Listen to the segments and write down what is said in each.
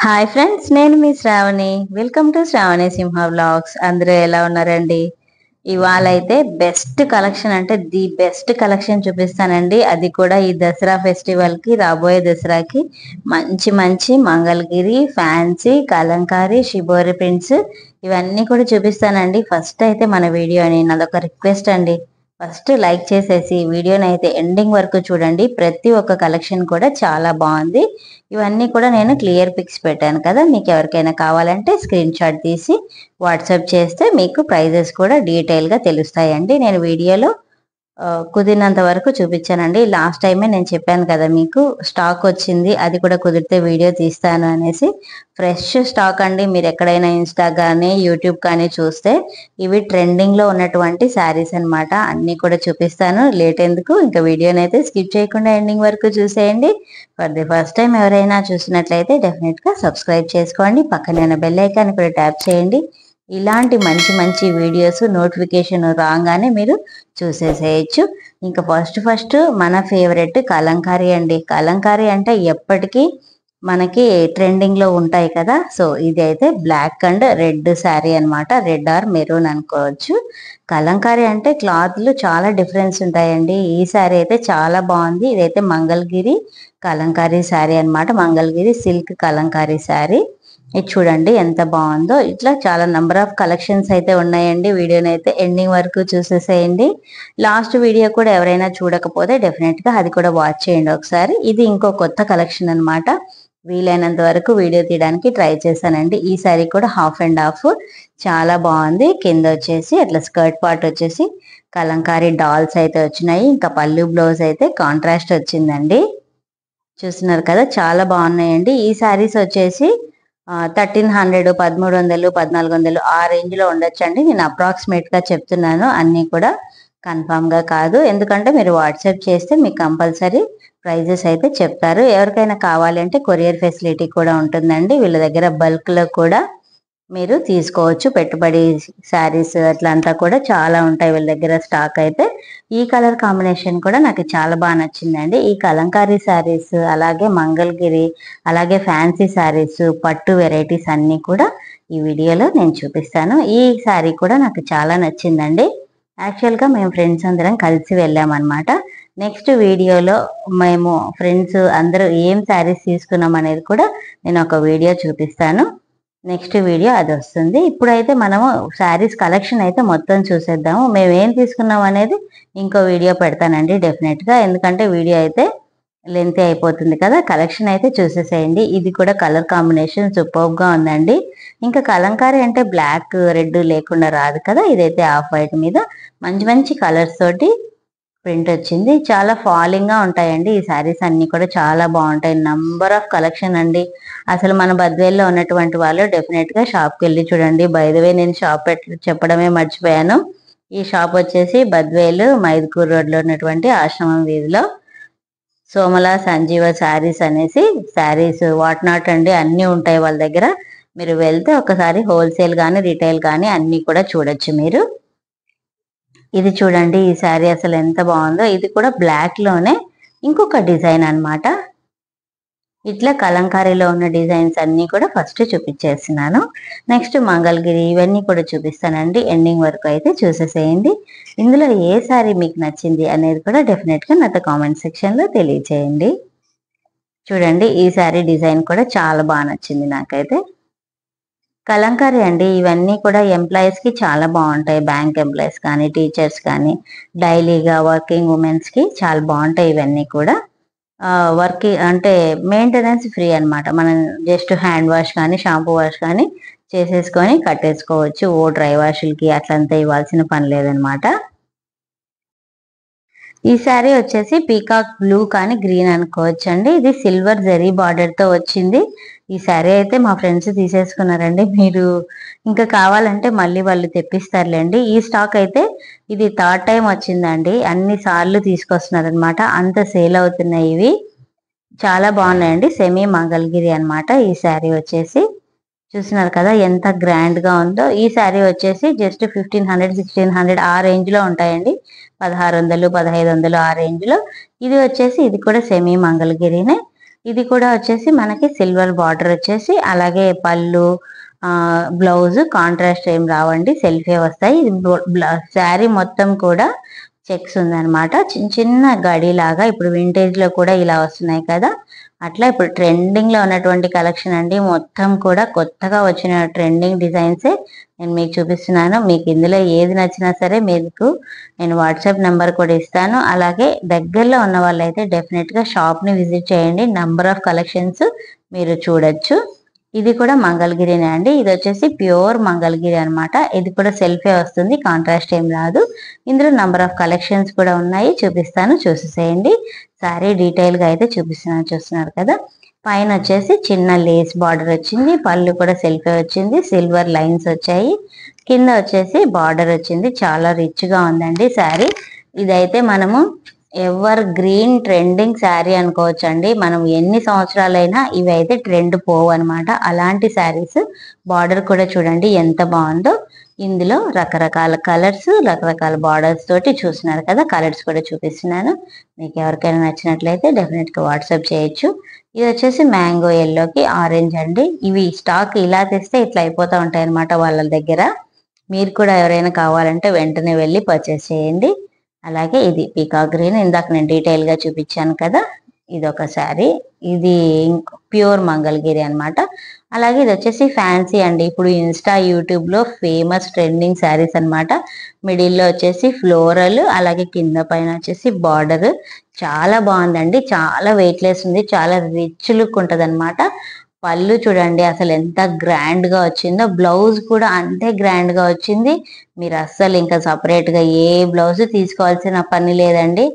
Hi friends, నేను మీ Sravani. Welcome to Sravani Simha vlogs. అందరూ ఎలా ఉన్నారండి? ఇవాళ అయితే బెస్ట్ కలెక్షన్ అంటే ది బెస్ట్ కలెక్షన్ చూపిస్తానండి. అది కూడా ఈ దసరా ఫెస్టివల్ కి, రాబోయే దసరాకి మంచి మంచి Mangalagiri, fancy, Kalamkari, shibori prints ఇవన్నీ కూడా చూపిస్తానండి. ఫస్ట్ అయితే మన వీడియోని నాదొక రిక్వెస్ట్ అండి, ఫస్ట్ లైక్ చేసేసి వీడియోని అయితే ఎండింగ్ వరకు చూడండి. ప్రతి ఒక్క కలెక్షన్ కూడా చాలా బాగుంది. ఇవన్నీ కూడా నేను క్లియర్ పిక్స్ పెట్టాను కదా, మీకు ఎవరికైనా కావాలంటే స్క్రీన్ షాట్ తీసి వాట్సాప్ చేస్తే మీకు ప్రైజెస్ కూడా డీటెయిల్గా తెలుస్తాయండి. నేను వీడియోలో కుదిరినంత వరకు చూపించానండి. లాస్ట్ టైమే నేను చెప్పాను కదా మీకు స్టాక్ వచ్చింది, అది కూడా కుదిరితే వీడియో తీస్తాను అనేసి. ఫ్రెష్ స్టాక్ అండి. మీరు ఎక్కడైనా ఇన్స్టా కానీ యూట్యూబ్ కానీ చూస్తే ఇవి ట్రెండింగ్లో ఉన్నటువంటి శారీస్ అనమాట. అన్నీ కూడా చూపిస్తాను. లేట్ ఎందుకు, ఇంకా వీడియోని అయితే స్కిప్ చేయకుండా ఎండింగ్ వరకు చూసేయండి. ఫర్ ది ఫస్ట్ టైం ఎవరైనా చూసినట్లయితే డెఫినెట్గా సబ్స్క్రైబ్ చేసుకోండి. పక్కన బెల్ ఐకాన్ కూడా ట్యాప్ చేయండి. ఇలాంటి మంచి మంచి వీడియోస్ నోటిఫికేషన్ రాగానే మీరు చూసేసేయచ్చు. ఇంకా ఫస్ట్ మన ఫేవరెట్ కలంకారీ అండి. కలంకారీ అంటే ఎప్పటికీ మనకి ట్రెండింగ్ లో ఉంటాయి కదా. సో ఇది అయితే బ్లాక్ అండ్ రెడ్ శారీ అనమాట. రెడ్ ఆర్ మెరూన్ అనుకోవచ్చు. కలంకారీ అంటే క్లాత్లు చాలా డిఫరెన్స్ ఉంటాయండి. ఈ శారీ అయితే చాలా బాగుంది. ఇదైతే మంగళగిరి కలంకారీ శారీ అనమాట. మంగళగిరి సిల్క్ కలంకారీ శారీ. ఇది చూడండి ఎంత బాగుందో. ఇట్లా చాలా నెంబర్ ఆఫ్ కలెక్షన్స్ అయితే ఉన్నాయండి. వీడియోని అయితే ఎండింగ్ వరకు చూసేసేయండి. లాస్ట్ వీడియో కూడా ఎవరైనా చూడకపోతే డెఫినెట్ గా అది కూడా వాచ్ చేయండి ఒకసారి. ఇది ఇంకో కొత్త కలెక్షన్ అనమాట. వీలైనంత వరకు వీడియో తీయడానికి ట్రై చేశానండి. ఈ సారీ కూడా హాఫ్ అండ్ హాఫ్ చాలా బాగుంది. కింద వచ్చేసి అట్లా స్కర్ట్ పార్ట్ వచ్చేసి కలంకారీ డాల్స్ అయితే వచ్చినాయి. ఇంకా పళ్ళు బ్లౌజ్ అయితే కాంట్రాస్ట్ వచ్చిందండి. చూస్తున్నారు కదా, చాలా బాగున్నాయండి. ఈ శారీస్ వచ్చేసి 1300, 1300, 1400 ఆ రేంజ్ లో ఉండొచ్చండి. నేను అప్రాక్సిమేట్ గా చెప్తున్నాను, అన్ని కూడా కన్ఫామ్ గా కాదు. ఎందుకంటే మీరు వాట్సాప్ చేస్తే మీకు కంపల్సరీ ప్రైజెస్ అయితే చెప్తారు. ఎవరికైనా కావాలి అంటే కొరియర్ ఫెసిలిటీ కూడా ఉంటుందండి. వీళ్ళ దగ్గర బల్క్ లో కూడా మీరు తీసుకోవచ్చు. పెట్టుబడి శారీస్ అట్లంతా కూడా చాలా ఉంటాయి వీళ్ళ దగ్గర స్టాక్ అయితే. ఈ కలర్ కాంబినేషన్ కూడా నాకు చాలా బాగా నచ్చిందండి. ఈ కలంకారీ శారీస్, అలాగే మంగళగిరి, అలాగే ఫ్యాన్సీ శారీస్, పట్టు వెరైటీస్ అన్ని కూడా ఈ వీడియోలో నేను చూపిస్తాను. ఈ శారీ కూడా నాకు చాలా నచ్చిందండి. యాక్చువల్గా మేము ఫ్రెండ్స్ అందరం కలిసి వెళ్ళామన్నమాట. నెక్స్ట్ వీడియోలో మేము ఫ్రెండ్స్ అందరూ ఏం శారీస్ తీసుకున్నాం అనేది కూడా నేను ఒక వీడియో చూపిస్తాను. నెక్స్ట్ వీడియో అది వస్తుంది. ఇప్పుడైతే మనము శారీస్ కలెక్షన్ అయితే మొత్తం చూసేద్దాము. మేము ఏం తీసుకున్నాం అనేది ఇంకో వీడియో పెడతానండి డెఫినెట్గా. ఎందుకంటే వీడియో అయితే లెంత్ అయిపోతుంది కదా. కలెక్షన్ అయితే చూసేసేయండి. ఇది కూడా కలర్ కాంబినేషన్ సూపర్బ్ గా ఉందండి. ఇంకా కలంకారీ అంటే బ్లాక్ రెడ్ లేకుండా రాదు కదా. ఇదైతే ఆఫ్ వైట్ మీద మంచి మంచి కలర్స్ తోటి ప్రింట్ వచ్చింది. చాలా ఫాలింగ్ గా ఉంటాయండి ఈ శారీస్ అన్ని కూడా. చాలా బాగుంటాయి. నంబర్ ఆఫ్ కలెక్షన్ అండి. అసలు మన బద్వేల్లో ఉన్నటువంటి వాళ్ళు డెఫినెట్ గా షాప్ కి వెళ్ళి చూడండి. బై ద వే, నేను షాప్ చెప్పడమే మర్చిపోయాను. ఈ షాప్ వచ్చేసి బద్వేలు మైదుకూరు రోడ్ లో ఉన్నటువంటి ఆశ్రమం వీధిలో సోమల సంజీవ శారీస్ అనేసి శారీస్ వాట్ నాట్ అండి అన్ని ఉంటాయి వాళ్ళ దగ్గర. మీరు వెళ్తే ఒకసారి హోల్సేల్ గానీ రిటైల్ గానీ అన్ని కూడా చూడొచ్చు మీరు. ఇది చూడండి, ఈ శారీ అసలు ఎంత బాగుందో. ఇది కూడా బ్లాక్ లోనే ఇంకొక డిజైన్ అన్నమాట. ఇట్లా కలంకారీలో ఉన్న డిజైన్స్ అన్ని కూడా ఫస్ట్ చూపించేస్తున్నాను. నెక్స్ట్ మంగళగిరి ఇవన్నీ కూడా చూపిస్తానండి. ఎండింగ్ వరకు అయితే చూసేసేయండి. ఇందులో ఏ శారీ మీకు నచ్చింది అనేది కూడా డెఫినెట్ గా నాతో కామెంట్ సెక్షన్ లో తెలియచేయండి. చూడండి, ఈ శారీ డిజైన్ కూడా చాలా బాగా నచ్చింది నాకైతే. కలంకారీ అండి. ఇవన్నీ కూడా ఎంప్లాయీస్ కి చాలా బాగుంటాయి. బ్యాంక్ ఎంప్లాయీస్ కానీ, టీచర్స్ కానీ, డైలీగా వర్కింగ్ ఉమెన్స్ కి చాలా బాగుంటాయి ఇవన్నీ కూడా. వర్క్ అంటే మెయింటెనెన్స్ ఫ్రీ అన్నమాట. మనం జస్ట్ హ్యాండ్ వాష్ కానీ, షాంపూ వాష్ కానీ చేసేసుకొని కట్టేసుకోవచ్చు. ఓ డ్రై వాష్లకి అట్లంతా ఇవ్వాల్సిన పని లేదనమాట. ఈ శారీ వచ్చేసి పీకాక్ బ్లూ కానీ గ్రీన్ అనుకోవచ్చు అండి. ఇది సిల్వర్ జరీ బార్డర్ తో వచ్చింది. ఈ శారీ అయితే మా ఫ్రెండ్స్ తీసేసుకున్నారండి. మీరు ఇంకా కావాలంటే మళ్ళీ వాళ్ళు తెప్పిస్తారులేండి. ఈ స్టాక్ అయితే ఇది థర్డ్ టైం వచ్చిందండి. అన్ని సార్లు తీసుకొస్తున్నారు అనమాట. అంత సేల్ అవుతున్నాయి ఇవి. చాలా బాగున్నాయండి. సెమీ మంగళగిరి అనమాట ఈ శారీ వచ్చేసి. చూస్తున్నారు కదా ఎంత గ్రాండ్ గా ఉందో. ఈ శారీ వచ్చేసి జస్ట్ 1500, 1600 ఆ రేంజ్ లో ఉంటాయండి. 1600, 1500 ఆ రేంజ్ లో. ఇది వచ్చేసి ఇది కూడా సెమీ మంగళగిరినే. ఇది కూడా వచ్చేసి మనకి సిల్వర్ బార్డర్ వచ్చేసి, అలాగే పళ్ళు బ్లౌజ్ కాంట్రాస్ట్ ఏం రావండి, సెల్ఫే వస్తాయి. శారీ మొత్తం కూడా చెక్స్ ఉందన్నమాట, చిన్న చిన్న గడి లాగా. ఇప్పుడు వింటేజ్ లో కూడా ఇలా వస్తున్నాయి కదా, అట్లా ఇప్పుడు ట్రెండింగ్ లో ఉన్నటువంటి కలెక్షన్ అండి. మొత్తం కూడా కొత్తగా వచ్చిన ట్రెండింగ్ డిజైన్సే నేను మీకు చూపిస్తున్నాను. మీకు ఇందులో ఏది నచ్చినా సరే మీకు నేను వాట్సాప్ నెంబర్ కూడా ఇస్తాను. అలాగే దగ్గరలో ఉన్న వాళ్ళైతే డెఫినెట్ గా షాప్ ని విజిట్ చేయండి, నంబర్ ఆఫ్ కలెక్షన్స్ మీరు చూడొచ్చు. ఇది కూడా మంగళగిరినే అండి, ఇది వచ్చేసి ప్యూర్ మంగళగిరి అనమాట. ఇది కూడా సెల్ఫే వస్తుంది, కాంట్రాస్ట్ ఏం రాదు. ఇందులో నంబర్ ఆఫ్ కలెక్షన్స్ కూడా ఉన్నాయి, చూపిస్తాను, చూసేసేయండి. సారీ డీటెయిల్ గా అయితే చూపిస్తున్నాను, చూస్తున్నారు కదా. పైన వచ్చేసి చిన్న లేస్ బార్డర్ వచ్చింది, పళ్ళు కూడా సెల్ఫే వచ్చింది, సిల్వర్ లైన్స్ వచ్చాయి. కింద వచ్చేసి బార్డర్ వచ్చింది, చాలా రిచ్ గా ఉందండి శారీ. ఇదైతే మనము ఎవర్ గ్రీన్ ట్రెండింగ్ శారీ అనుకోవచ్చు అండి. మనం ఎన్ని సంవత్సరాలైనా ఇవి అయితే ట్రెండ్ పోవు అనమాట, అలాంటి శారీస్. బార్డర్ కూడా చూడండి ఎంత బాగుందో. ఇందులో రకరకాల కలర్స్, రకరకాల బార్డర్స్ తోటి చూస్తున్నారు కదా. కలర్స్ కూడా చూపిస్తున్నాను, మీకు ఎవరికైనా నచ్చినట్లయితే డెఫినెట్ గా వాట్సాప్ చేయొచ్చు. ఇది వచ్చేసి మ్యాంగో ఎల్లోకి ఆరెంజ్ అండి. ఇవి స్టాక్ ఇలా తెస్తే ఇట్లా అయిపోతూ ఉంటాయి అనమాట వాళ్ళ దగ్గర. మీరు కూడా ఎవరైనా కావాలంటే వెంటనే వెళ్ళి పర్చేస్ చేయండి. అలాగే ఇది పీకా గ్రీన్, ఇందాక నేను డీటెయిల్ గా చూపించాను కదా, ఇది ఒక శారీ. ఇది ప్యూర్ మంగళగిరి అనమాట. అలాగే ఇది వచ్చేసి ఫ్యాన్సీ అండి, ఇప్పుడు ఇన్స్టా యూట్యూబ్ లో ఫేమస్ ట్రెండింగ్ శారీస్ అనమాట. మిడిల్ లో వచ్చేసి ఫ్లోరల్, అలాగే కింద పైన వచ్చేసి బార్డర్. చాలా బాగుందండి, చాలా వెయిట్ లెస్ ఉంది, చాలా రిచ్ లుక్ ఉంటది అనమాట. పళ్ళు చూడండి అసలు ఎంత గ్రాండ్ గా వచ్చిందో, బ్లౌజ్ కూడా అంతే గ్రాండ్ గా వచ్చింది. మీరు అస్సలు ఇంకా సపరేట్ గా ఏ బ్లౌజ్ తీసుకోవాల్సిన పని లేదండి,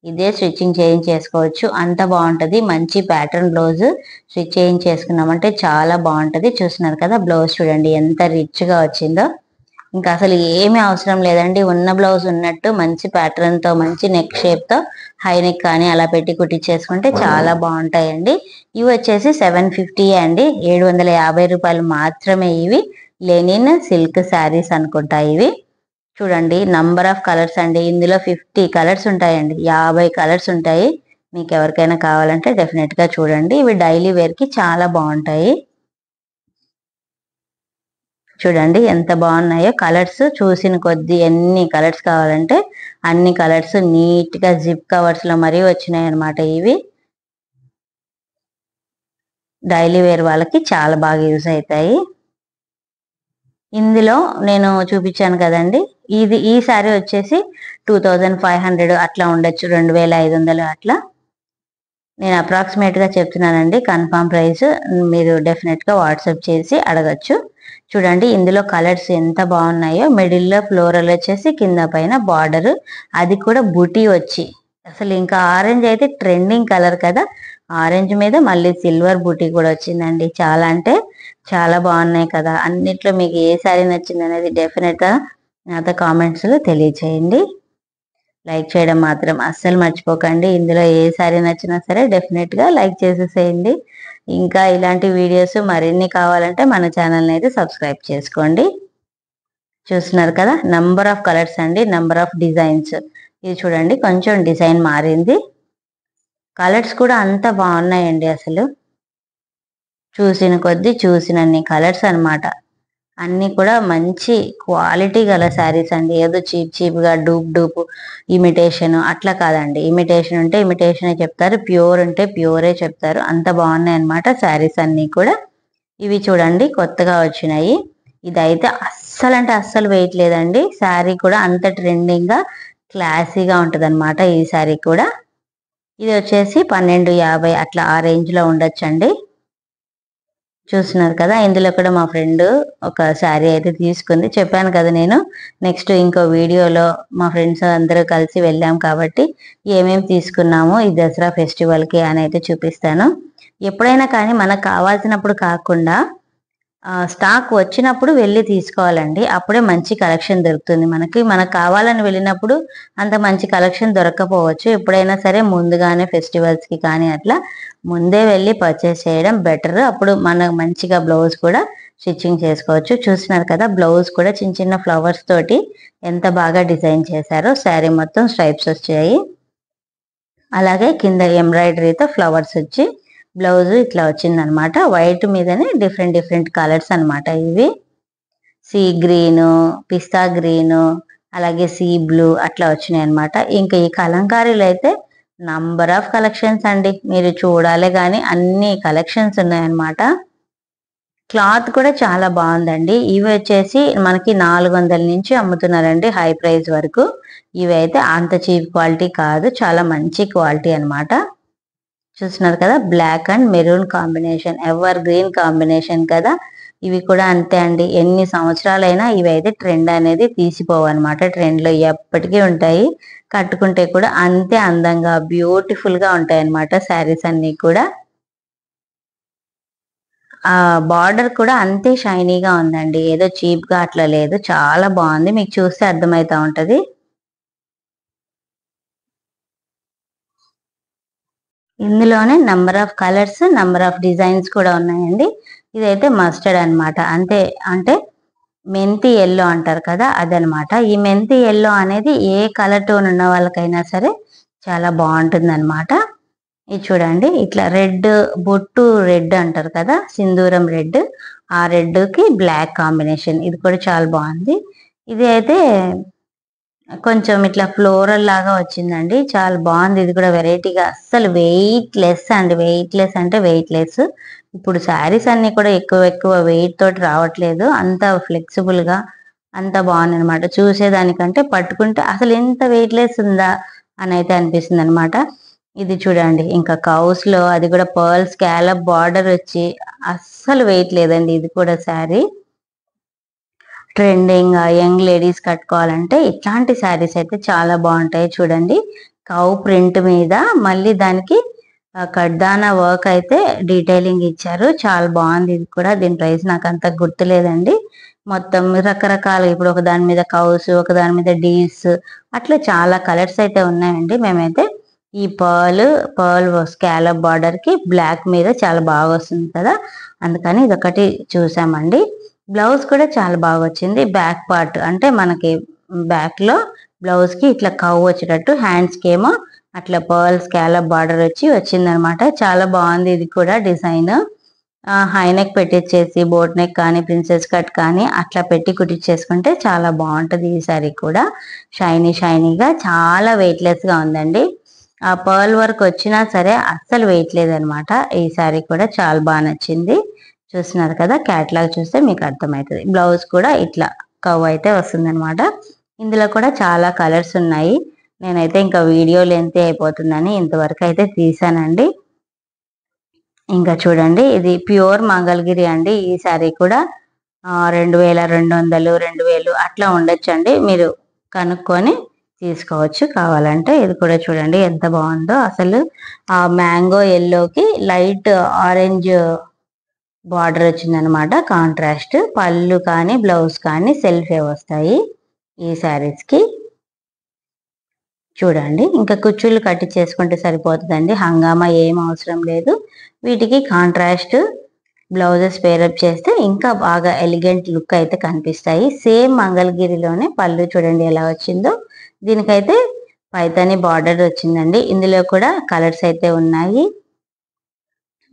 ఇదే స్టిచ్చింగ్ చేయించేసుకోవచ్చు, అంత బాగుంటది. మంచి ప్యాటర్న్ బ్లౌజ్ స్టిచ్ చేయించేసుకున్నామంటే చాలా బాగుంటది. చూస్తున్నారు కదా, బ్లౌజ్ చూడండి ఎంత రిచ్ గా వచ్చిందో. ఇంకా అసలు ఏమీ అవసరం లేదండి, ఉన్న బ్లౌజ్ ఉన్నట్టు మంచి ప్యాటర్న్ తో, మంచి నెక్ షేప్ తో హై నెక్ కానీ అలా పెట్టి కుట్టించేసుకుంటే చాలా బాగుంటాయండి. ఇవి వచ్చేసి 750 అండి, 750 రూపాయలు మాత్రమే. ఇవి లెనిన్ సిల్క్ శారీస్ అనుకుంటా ఇవి. చూడండి నంబర్ ఆఫ్ కలర్స్ అండి, ఇందులో 50 కలర్స్ ఉంటాయండి, 50 కలర్స్ ఉంటాయి. మీకు ఎవరికైనా కావాలంటే డెఫినెట్ గా చూడండి. ఇవి డైలీ వేర్ కి చాలా బాగుంటాయి. చూడండి ఎంత బాగున్నాయో కలర్స్, చూసిన కొద్ది ఎన్ని కలర్స్ కావాలంటే అన్ని కలర్స్ నీట్ గా జిప్ కవర్స్ లో మరీ వచ్చినాయి అనమాట. ఇవి డైలీ వేర్ వాళ్ళకి చాలా బాగా యూజ్ అవుతాయి. ఇందులో నేను చూపించాను కదండి, ఈ సారీ వచ్చేసి 2500 అట్లా ఉండొచ్చు, 2500 అట్లా. నేను అప్రాక్సిమేట్ గా చెప్తున్నానండి, కన్ఫామ్ ప్రైస్ మీరు డెఫినెట్ గా వాట్సాప్ చేసి అడగచ్చు. చూడండి ఇందులో కలర్స్ ఎంత బాగున్నాయో. మిడిల్ లో ఫ్లోరల్ వచ్చేసి, కింద పైన బార్డర్, అది కూడా బుటీ వచ్చి, అసలు ఇంకా ఆరెంజ్ అయితే ట్రెండింగ్ కలర్ కదా, ఆరెంజ్ మీద మళ్ళీ సిల్వర్ బుటీ కూడా వచ్చిందండి. చాలా అంటే చాలా బాగున్నాయి కదా. అన్నిట్లో మీకు ఏ శారీ నచ్చింది అనేది డెఫినెట్ గా నాతో కామెంట్స్ లో తెలియచేయండి. లైక్ చేయడం మాత్రం అస్సలు మర్చిపోకండి. ఇందులో ఏ శారీ నచ్చినా సరే డెఫినెట్ గా లైక్ చేసేసేయండి. ఇంకా ఇలాంటి వీడియోస్ మరిన్ని కావాలంటే మన ఛానల్ని అయితే సబ్స్క్రైబ్ చేసుకోండి. చూస్తున్నారు కదా, నంబర్ ఆఫ్ కలర్స్ అండి, నంబర్ ఆఫ్ డిజైన్స్. ఇది చూడండి కొంచెం డిజైన్ మారింది, కలర్స్ కూడా అంత బాగున్నాయండి. అసలు చూసిన కొద్ది చూసినన్ని కలర్స్ అనమాట. అన్ని కూడా మంచి క్వాలిటీ గల శారీస్ అండి, ఏదో చీప్ గా డూప్ ఇమిటేషన్ అట్లా కాదండి. ఇమిటేషన్ ఉంటే ఇమిటేషనే చెప్తారు, ప్యూర్ ఉంటే ప్యూరే చెప్తారు. అంత బాగున్నాయి అనమాట శారీస్ అన్ని కూడా. ఇవి చూడండి కొత్తగా వచ్చినాయి. ఇదైతే అస్సలు అంటే అస్సలు వెయిట్ లేదండి, శారీ కూడా అంత ట్రెండింగ్ గా క్లాసీగా ఉంటది అనమాట ఈ శారీ కూడా. ఇది వచ్చేసి 1250 అట్లా ఆ రేంజ్ లో ఉండొచ్చండి. చూస్తున్నారు కదా, ఇందులో కూడా మా ఫ్రెండ్ ఒక శారీ అయితే తీసుకుంది. చెప్పాను కదా నేను నెక్స్ట్ ఇంకో వీడియోలో మా ఫ్రెండ్స్ అందరూ కలిసి వెళ్ళాం కాబట్టి ఏమేమి తీసుకున్నామో ఈ దసరా ఫెస్టివల్ కి అని అయితే చూపిస్తాను. ఎప్పుడైనా కానీ మనకు కావాల్సినప్పుడు కాకుండా స్టాక్ వచ్చినప్పుడు వెళ్ళి తీసుకోవాలండి, అప్పుడే మంచి కలెక్షన్ దొరుకుతుంది మనకి. మనకు కావాలని వెళ్ళినప్పుడు అంత మంచి కలెక్షన్ దొరకకపోవచ్చు. ఎప్పుడైనా సరే ముందుగానే ఫెస్టివల్స్ కి కానీ అట్లా ముందే వెళ్ళి పర్చేస్ చేయడం బెటర్. అప్పుడు మనకు మంచిగా బ్లౌజ్ కూడా స్టిచ్చింగ్ చేసుకోవచ్చు. చూస్తున్నారు కదా, బ్లౌజ్ కూడా చిన్న చిన్న ఫ్లవర్స్ తోటి ఎంత బాగా డిజైన్ చేశారో. శారీ మొత్తం స్ట్రైప్స్ వచ్చాయి, అలాగే కింద ఎంబ్రాయిడరీతో ఫ్లవర్స్ వచ్చి బ్లౌజ్ ఇట్లా వచ్చిందనమాట. వైట్ మీదనే డిఫరెంట్ డిఫరెంట్ కలర్స్ అనమాట ఇవి. సీ గ్రీను, పిస్తా గ్రీను, అలాగే సీ బ్లూ అట్లా వచ్చినాయి అనమాట. ఇంకా ఈ కలంకారీలు అయితే నంబర్ ఆఫ్ కలెక్షన్స్ అండి, మీరు చూడాలి కానీ అన్ని కలెక్షన్స్ ఉన్నాయన్నమాట. క్లాత్ కూడా చాలా బాగుందండి. ఇవి వచ్చేసి మనకి 400 నుంచి అమ్ముతున్నారండి, హై ప్రైస్ వరకు. ఇవి అయితే అంత చీప్ క్వాలిటీ కాదు, చాలా మంచి క్వాలిటీ అనమాట. చూస్తున్నారు కదా, black and maroon combination, evergreen combination కదా. ఇవి కూడా అంతే అండి, ఎన్ని సంవత్సరాలైనా ఇవి అయితే ట్రెండ్ అనేది తీసిపోవన్నమాట. ట్రెండ్ లో ఎప్పటికీ ఉంటాయి, కట్టుకుంటే కూడా అంతే అందంగా బ్యూటిఫుల్ గా ఉంటాయి అన్నమాట శారీస్ అన్ని కూడా. ఆ బార్డర్ కూడా అంతే షైనీగా ఉందండి, ఏదో చీప్ గా అట్లా లేదు, చాలా బాగుంది. మీకు చూస్తే అర్థమైతా ఉంటది. ఇందులోనే number of colours, number of designs కూడా ఉన్నాయండి. ఇదైతే మస్టర్డ్ అన్నమాట, అంతే అంటే మెంతి ఎల్లో అంటారు కదా, అదనమాట. ఈ మెంతి ఎల్లో అనేది ఏ కలర్ టోన్ ఉన్న వాళ్ళకైనా సరే చాలా బాగుంటుంది అనమాట. ఇది చూడండి, ఇట్లా రెడ్ బొట్టు రెడ్ అంటారు కదా, సింధూరం రెడ్, ఆ రెడ్ కి బ్లాక్ కాంబినేషన్, ఇది కూడా చాలా బాగుంది. ఇది అయితే కొంచెం ఇట్లా ఫ్లోరల్ లాగా వచ్చిందండి, చాలా బాగుంది. ఇది కూడా వెరైటీగా, అస్సలు వెయిట్ లెస్ అండి, వెయిట్ లెస్ అంటే వెయిట్ లెస్. ఇప్పుడు శారీస్ అన్ని కూడా ఎక్కువ ఎక్కువ వెయిట్ తోటి రావట్లేదు, అంత ఫ్లెక్సిబుల్ గా అంత బాగుంది అనమాట. చూసేదానికంటే పట్టుకుంటే అసలు ఎంత వెయిట్ లెస్ ఉందా అని అయితే అనిపిస్తుంది అనమాట. ఇది చూడండి, ఇంకా కౌస్ లో అది కూడా పర్ల్ స్కాలప్ బార్డర్ వచ్చి అస్సలు వెయిట్ లేదండి. ఇది కూడా శారీ ట్రెండింగ్ యంగ్ లేడీస్ కట్టుకోవాలంటే ఇట్లాంటి శారీస్ అయితే చాలా బాగుంటాయి. చూడండి, కౌ ప్రింట్ మీద మళ్ళీ దానికి కడ్దానా వర్క్ అయితే డీటెయిలింగ్ ఇచ్చారు, చాలా బాగుంది. ఇది కూడా దీని ప్రైస్ నాకు అంత గుర్తులేదండి. మొత్తం రకరకాల, ఇప్పుడు ఒక దాని మీద కౌస్, ఒక దాని మీద డీల్స్, అట్లా చాలా కలర్స్ అయితే ఉన్నాయండి. మేమైతే ఈ పర్ల్ స్కాలప్ బార్డర్ కి బ్లాక్ మీద చాలా బాగా వస్తుంది కదా, అందుకని ఇదొకటి చూసామండి. బ్లౌజ్ కూడా చాలా బాగా వచ్చింది. బ్యాక్ పార్ట్ అంటే మనకి బ్యాక్ లో బ్లౌజ్ కి ఇట్లా కవ్ వచ్చేటట్టు, హ్యాండ్స్ కి ఏమో అట్లా పర్ల్ స్కాలప్ బార్డర్ వచ్చి వచ్చిందనమాట. చాలా బాగుంది ఇది కూడా డిజైన్. హై నెక్ పెట్టించేసి బోట్ నెక్ కానీ ప్రిన్సెస్ కట్ కానీ అట్లా పెట్టి కుట్టించేసుకుంటే చాలా బాగుంటది. ఈ సారీ కూడా షైనీగా చాలా వెయిట్ లెస్ గా ఉందండి. ఆ పర్ల్ వర్క్ వచ్చినా సరే అస్సలు వెయిట్ లేదనమాట. ఈ సారీ కూడా చాలా బాగా నచ్చింది. చూస్తున్నారు కదా, క్యాట్లాగ్ చూస్తే మీకు అర్థమవుతుంది. బ్లౌజ్ కూడా ఇట్లా కవ్ అయితే వస్తుంది అనమాట. ఇందులో కూడా చాలా కలర్స్ ఉన్నాయి. నేనైతే ఇంకా వీడియో లెంత్ అయిపోతుందని ఇంతవరకు అయితే తీసానండి. ఇంకా చూడండి, ఇది ప్యూర్ మంగళగిరి అండి. ఈ శారీ కూడా 2200, 2000 అట్లా ఉండొచ్చు అండి, మీరు కనుక్కొని తీసుకోవచ్చు కావాలంటే. ఇది కూడా చూడండి ఎంత బాగుందో, అసలు ఆ మ్యాంగో ఎల్లోకి లైట్ ఆరెంజ్ బార్డర్ వచ్చిందనమాట, కాంట్రాస్ట్. పళ్ళు కానీ బ్లౌజ్ కానీ సెల్ఫే వస్తాయి ఈ శారీస్ కి. చూడండి, ఇంకా కుచ్చుళ్ళు కట్టి చేసుకుంటే సరిపోతుందండి, హంగామా ఏం అవసరం లేదు. వీటికి కాంట్రాస్ట్ బ్లౌజెస్ పేరప్ చేస్తే ఇంకా బాగా ఎలిగెంట్ లుక్ అయితే కనిపిస్తాయి. సేమ్ మంగళగిరిలోనే పళ్ళు చూడండి ఎలా వచ్చిందో. దీనికైతే పైతాని బార్డర్ వచ్చిందండి. ఇందులో కూడా కలర్స్ అయితే ఉన్నాయి,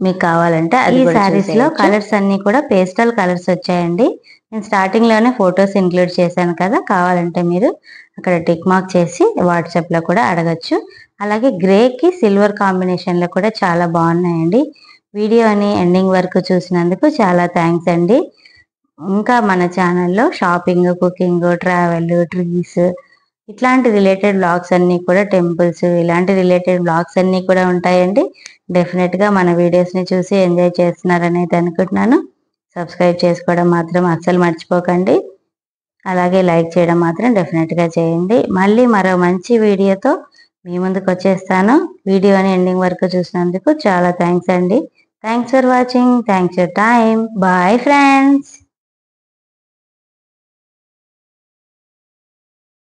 మీకు కావాలంటే అది. ఈ శారీస్ లో కలర్స్ అన్ని కూడా పేస్టల్ కలర్స్ వచ్చాయండి. నేను స్టార్టింగ్ లోనే ఫొటోస్ ఇంక్లూడ్ చేశాను కదా, కావాలంటే మీరు అక్కడ టిక్ మార్క్ చేసి వాట్సాప్ లో కూడా అడగచ్చు. అలాగే గ్రే కి సిల్వర్ కాంబినేషన్ లో కూడా చాలా బాగున్నాయండి. వీడియోని ఎండింగ్ వరకు చూసినందుకు చాలా థ్యాంక్స్ అండి. ఇంకా మన ఛానల్లో షాపింగ్, కుకింగ్, ట్రావెల్, ట్రీస్ ఇట్లాంటి రిలేటెడ్ బ్లాగ్స్ అన్ని కూడా, టెంపుల్స్ ఇలాంటి రిలేటెడ్ బ్లాగ్స్ అన్ని కూడా ఉంటాయండి. డెఫినెట్ గా మన వీడియోస్ ని చూసి ఎంజాయ్ చేస్తున్నారని అయితే అనుకుంటున్నాను. సబ్స్క్రైబ్ చేసుకోవడం మాత్రం అస్సలు మర్చిపోకండి. అలాగే లైక్ చేయడం మాత్రం డెఫినెట్ గా చేయండి. మళ్ళీ మరో మంచి వీడియోతో మీ ముందుకు వచ్చేస్తాను. వీడియోని ఎండింగ్ వరకు చూసినందుకు చాలా థ్యాంక్స్ అండి. Thanks for watching. Thanks for time. Bye friends.